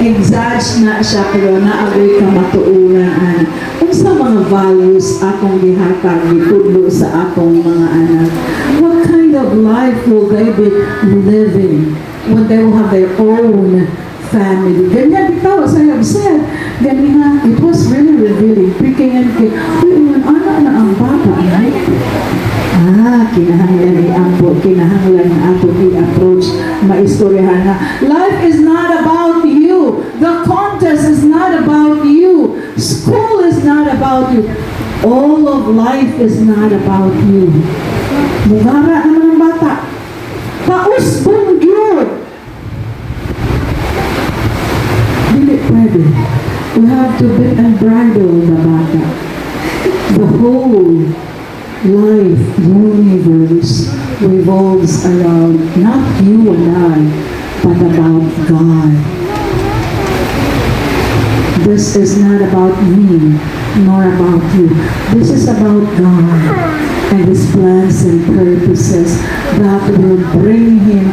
Exaggerate na siya, pero naagoy ka matuuran, anak. Kung sa mga values akong gihatag, gitudlo sa akong mga anak, what kind of life will they be living when they will have their own family? Ganyan bitaw, as I have said, ganyan, it was really revealing. Picking and kid, anak na ang bata, right? Kinahanglan i-ampo, kinahanglan ato i-approach, maistoryahan na. Life is not about you. The contest is not about you. School is not about you. All of life is not about you. Mugara naman ang bata. Pausbong yun. Dili pwede. We have to bit and bridle the bata. The whole life universe revolves around not you and I, but about God. This is not about me, nor about you. This is about God and His plans and purposes that will bring Him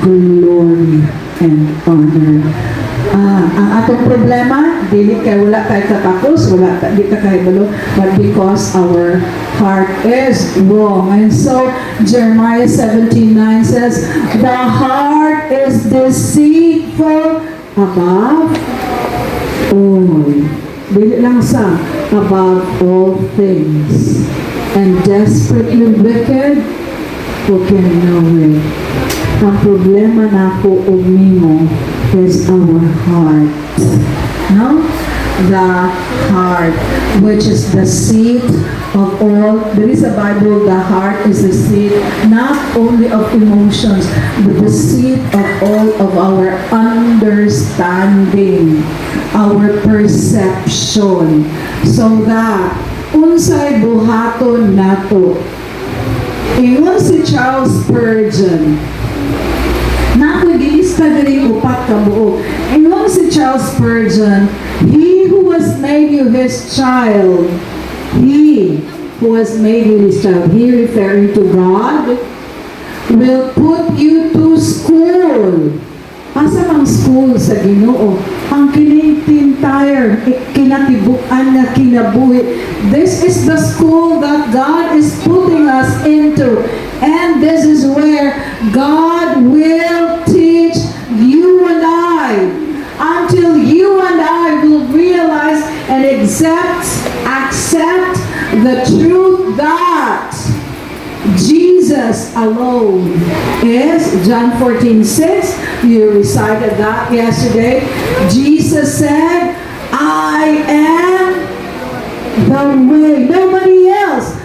glory and honor. Ang atong problema, dili kay wala kay katapos, di ka kay balo, but because our heart is wrong. And so Jeremiah 17:9 says, the heart is deceitful above all. Dili lang sa above all things, and desperately wicked, who can know it. Ang problema nako ug nimo is our heart. No? The heart, which is the seat of all. There is a Bible, the heart is the seat not only of emotions, but the seat of all of our understanding, our perception. So that, unsay buhaton nato. Ingon si Charles Spurgeon, na ako gilista diri upat ka buo. Ingon si Charles Spurgeon, he who has made you his child, he who has made you his child, he referring to God, will put you to school. Asa mang school sa Ginoo? Ang kinintintire, kinatibukan na kinabuhi. This is the school that God is putting us into. And this is where God will teach you and I, until you and I will realize and accept the truth that Jesus alone is. John 14:6, you recited that yesterday. Jesus said, I am the way. Nobody else.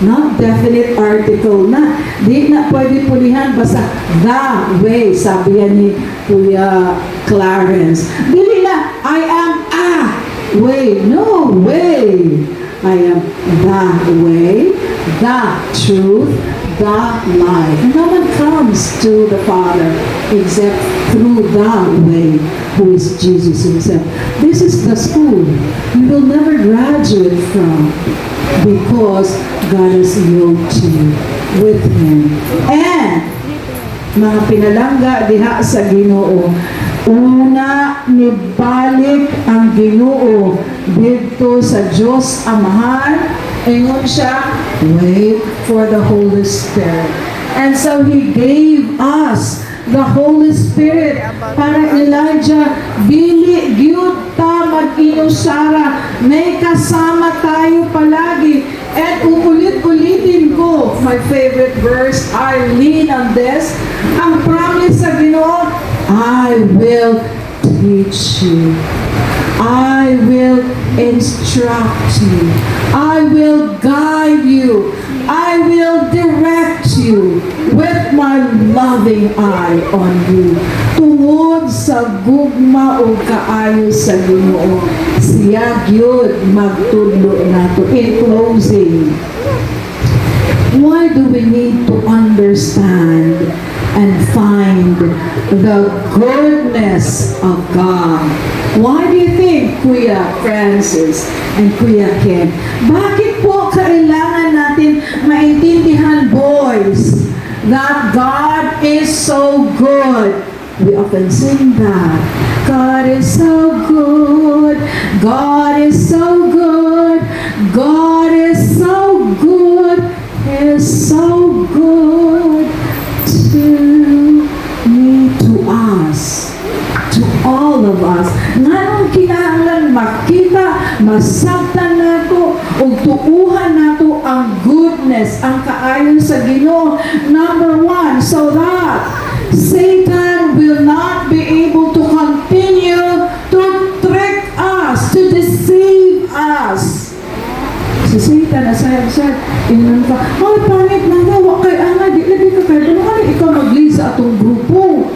Not definite article na. Di na pwede pulihan, basta the way, sabi yan ni Kuya Clarence. Dili na, I am a way. No way. I am the way, the truth, the life. No one comes to the Father except through the way, who is Jesus Himself. This is the school you will never graduate from, because God has yoked you with Him. And mga pinalangga diha sa Ginoo, una nibalik ang Ginoo dito sa Diyos Amahan. Ingon siya, wait for the Holy Spirit. And so He gave us the Holy Spirit para Elijah, dili gyud ta mag-inusara. May kasama tayo palagi. At uulit-ulitin ko, my favorite verse, I lean on this. Ang promise sa Ginoo, I will teach you. I will instruct you. I will guide you. I will direct you with my loving eye on you. Tungod sa gugma o kaayo sa Ginoo, siya gyud magtudlo nato. In closing, why do we need to understand and find the goodness of God? Why do you think, Kuya Francis and Kuya Ken, bakit po kailangan natin maintindihan, boys, that God is so good? We often sing that. God is so good. God is so good. God is so good. He is so good to me, to us, to all of us. Nganong kinahanglan makita, masabtan nato, ug tuuhan nato ang goodness, ang kaayon sa Ginoo. Number one, so that Satan will not be able to continue to trick us, to deceive us. Si Satan, as I have said, inan ka, ay, pangit na nga, wakay angay, di ka kayo, ano ikaw mag-lead sa atong grupo?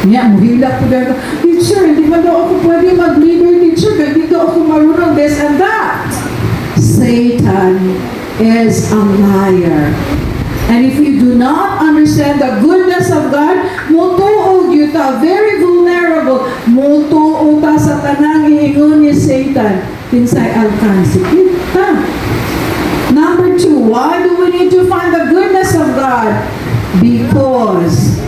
Niya, muhila po dahil, teacher, hindi ba daw ako pwede mag-leader, teacher, kaya dito ako marunong this and that. Satan is a liar. And if you do not understand the goodness of God, mutuog yun ta, very vulnerable, mutuog ta sa tanang iingon ni Satan, pinsay alkansi kita. Number two, why do we need to find the goodness of God? Because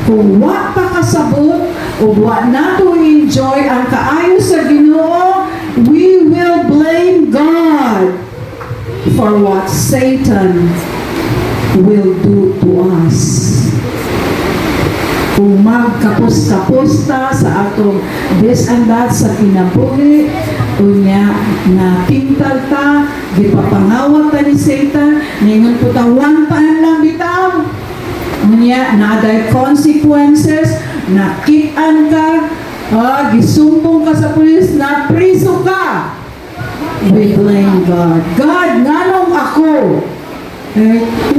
kung wa pa kasabot o wa nato enjoy ang kaayo sa Ginoo, we will blame God for what Satan will do to us. Kung magkapos-kaposta sa atong this and that sa kinabuhi, unya na pintal ta, gipapangawat ta ni Satan, ningon po ta one time lang bitaw. Unya, naday consequences, nakitaan ka, gisumbong ka sa pulis, na priso ka. We blame God. God, nganong ako?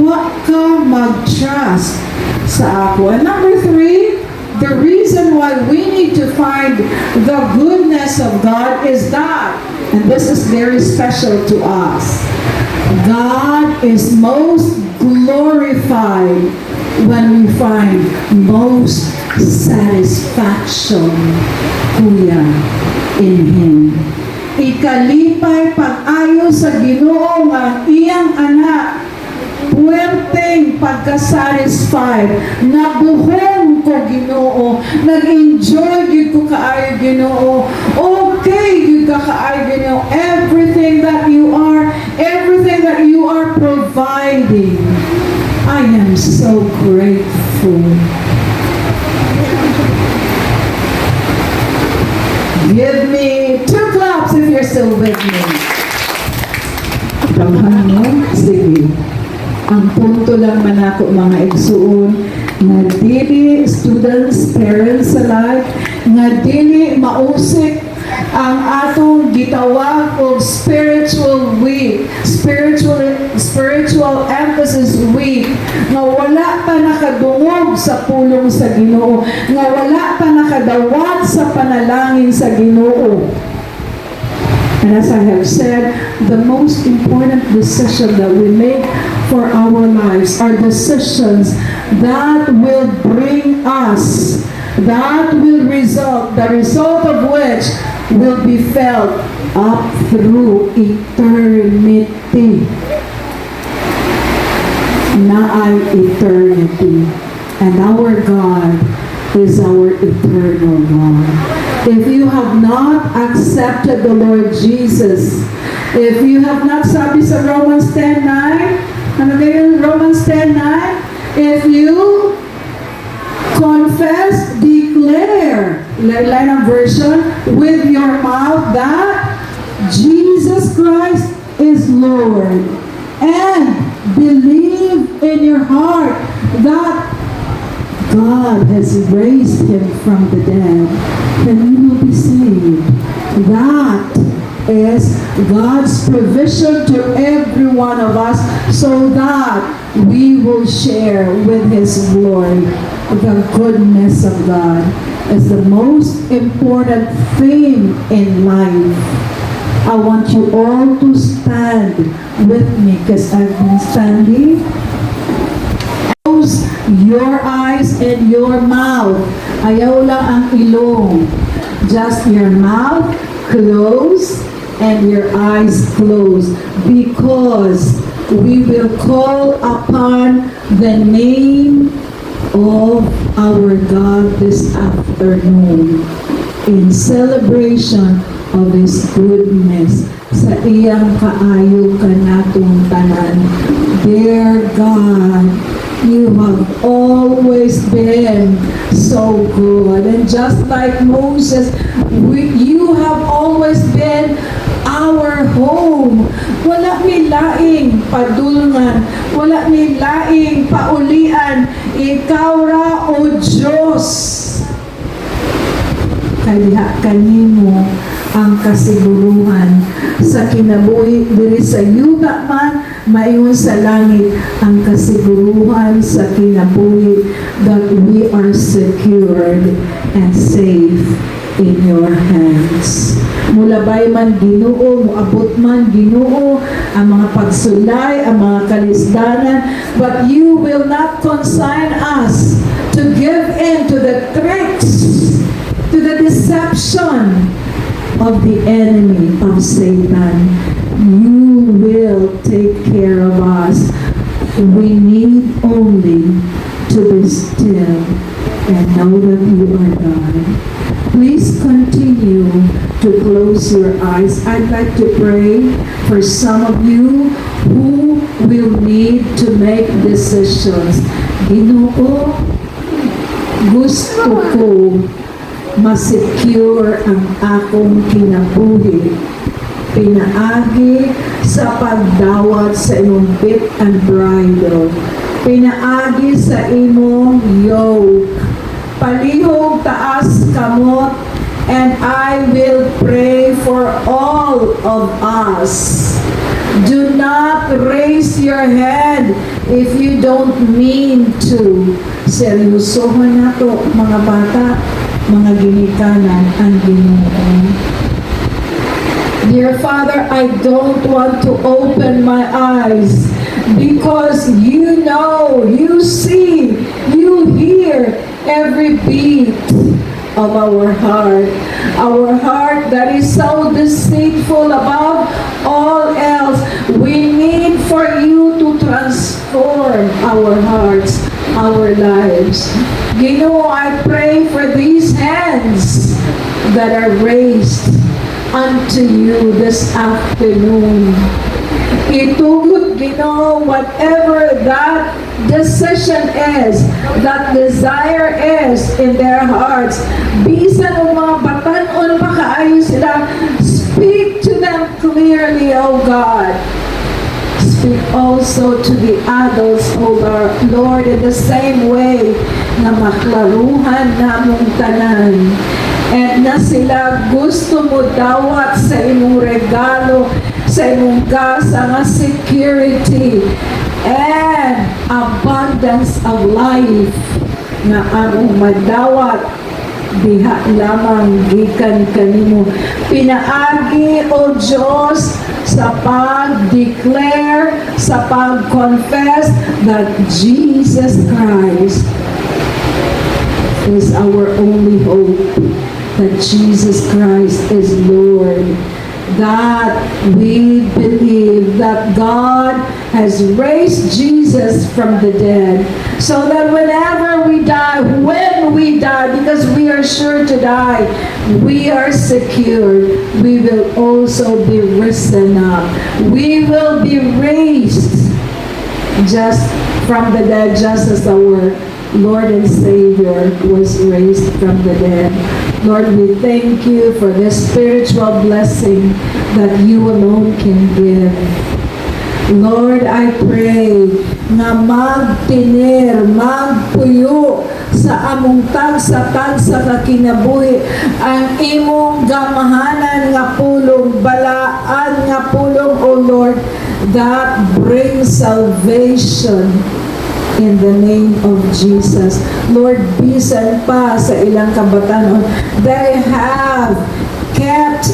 Wa ka mag-trust sa ako. And number three, the reason why we need to find the goodness of God is that, and this is very special to us, God is most glorified when we find most satisfaction, Kuya, in Him. Ikalipay pag-ayo sa Ginoo nga iyang anak, puwerteng pagka-satisfied, nabuhong ko Ginoo, nag-enjoy yun ko kaayo Ginoo, okay yun ka kaayo Ginoo, everything that you are providing. I am so grateful. Give me 2 claps if you're still with me. Ano? Sige. Ang punto lang man ako mga igsuon, nga dili students, parents alike, nga dili mausik ang atong gitawag og spiritual week, spiritual emphasis week, nga wala pa nakadungog sa pulong sa Ginoo, nga wala pa nakadawat sa panalangin sa Ginoo. And as I have said, the most important decision that we make for our lives are decisions that will bring us, that will result, the result of which will be felt up through eternity. Na ay eternity. And our God is our eternal God. If you have not accepted the Lord Jesus, if you have not, sabi sa Romans 10:9, ano ganyan, Romans 10:9, if you confess, declare Line version, with your mouth that Jesus Christ is Lord, and believe in your heart that God has raised him from the dead, then you will be saved. That is God's provision to every one of us so that we will share with his glory. The goodness of God is the most important thing in life. I want you all to stand with me because I've been standing. Close your eyes and your mouth. Ayaw lang ang ilong. Just your mouth closed and your eyes closed, because we will call upon the name of our God this afternoon in celebration of His goodness. Sa iyang kaayo ka natong tanan. Dear God, you have always been so good. And just like Moses, you have always been our home. Wala may laing padulungan. Wala may laing paulian. Ikaw ra, O Diyos. Kaya kanimo ang kasiguruhan sa kinabuhi diri sa yuta man mayon sa langit, ang kasiguruhan sa kinabuhi that we are secured and safe in your hands. Mulabay man Ginoo, muabot man Ginoo ang mga pagsulay, ang mga kalisdanan, but you will not consign us to give in to the tricks, to the deception of the enemy of Satan. You will take care of us. We need only to be still and know that you are God. Please continue to close your eyes. I'd like to pray for some of you who will need to make decisions. Ginoo, gusto ko ma-secure ang akong kinabuhi. Pinaagi sa pagdawat sa imong bit and bridle. Pinaagi sa imong yoke. Palihog taas kamot, and I will pray for all of us. Do not raise your head if you don't mean to. Seryosohan na to, mga bata, mga ginikanan ang Ginoo. Dear Father, I don't want to open my eyes because you know, you see, you hear every beat of our heart that is so deceitful above all else. We need for you to transform our hearts, our lives. Ginoo, I pray for these hands that are raised unto you this afternoon. Itugod, Ginoo, whatever that decision is, that desire is in their hearts. Bisan o mga batanon pa kaayo sila, speak to them clearly, O God. Speak also to the adults, O Lord, in the same way na maklaruhan namong tanan. And na sila gusto mo dawat sa imong regalo, sa imong gasa nga security and abundance of life na among madawat diha lamang gikan kanimo. Pinaagi, O Diyos, sa pag-declare, sa pag-confess that Jesus Christ is our only hope, that Jesus Christ is Lord, that we believe that God has raised Jesus from the dead, so that whenever we die, when we die, because we are sure to die, we are secure. We will also be risen up. We will be raised just from the dead, just as our Lord and Savior was raised from the dead. Lord, we thank you for the spiritual blessing that you alone can give. Lord, I pray na magtinir, magpuyo sa among tagsa-tagsa ka kinabuhi ang imong gamahanan nga pulong, balaan nga pulong, O Lord, that brings salvation in the name of Jesus. Lord, bisan pa sa ilang kabatanon, they have kept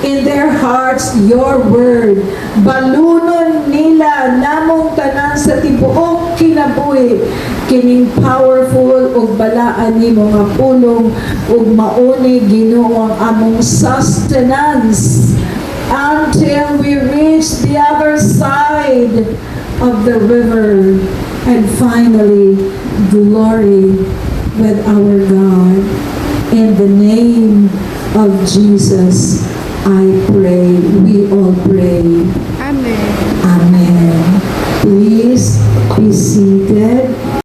in their hearts your word. Balunon nila namong tanan sa tibuok kinabuhi kining powerful ug balaan nimo nga pulong ug mauni Ginoo ang among sustenance until we reach the other side of the river and finally glory with our God. In the name of Jesus, I pray. We all pray. Amen. Amen. Please be seated.